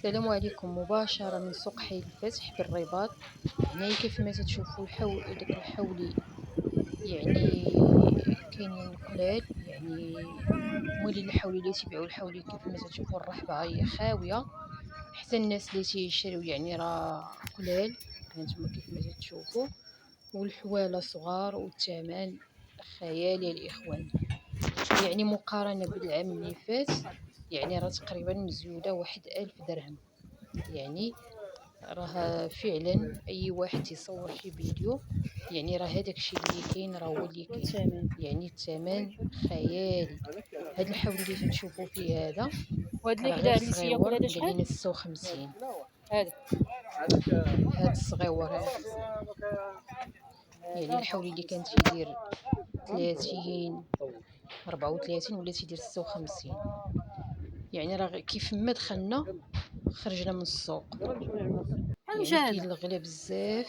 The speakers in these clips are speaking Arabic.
السلام عليكم مباشرة من سوق حي الفتح بالرباط. هنايا كيف ما تشوفوا داك الحولي يعني كاينين قلال، يعني موالين الحولي اللي تيبيعوا الحولي كيف ما تشوفوا الرحبة هي خاوية، حتى الناس اللي تيشريو يعني راه قلال. هانتوما كيف ما تشوفوا، والحوالة صغار والثمن خيالي الإخوان. يعني مقارنة بالعام اللي فات يعني راه تقريبا مزيودة 1000 درهم. يعني راه فعلا اي واحد يصور شي فيديو يعني راه هذاك الشيء اللي كاين راه هو اللي كاين. الثمن. يعني الثمن خيالي. هاد الحول اللي تتشوفوا فيه هذا وهاد اللي راه غير كدا اللي تياكل صغيور، هذا قال شحال؟ لنا 56. هذا هاد الصغيور هذا يعني الحول اللي كان تيدير 30 34 ولا تيدير 56. يعني راه كيف ما دخلنا خرجنا من السوق. شحال مشى يعني كاين هذا؟ الغلا بزاف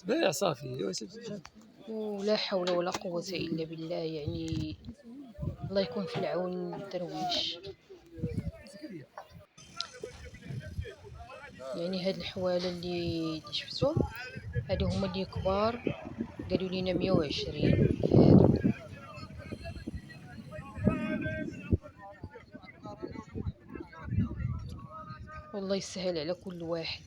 بايع صافي واسف. ولا حول ولا قوة إلا بالله. يعني الله يكون في العون الدرويش. يعني هاد الحوالة اللي شفتو هادو هما اللي كبار، قالوا لينا 120 هادو. والله يسهل على كل واحد.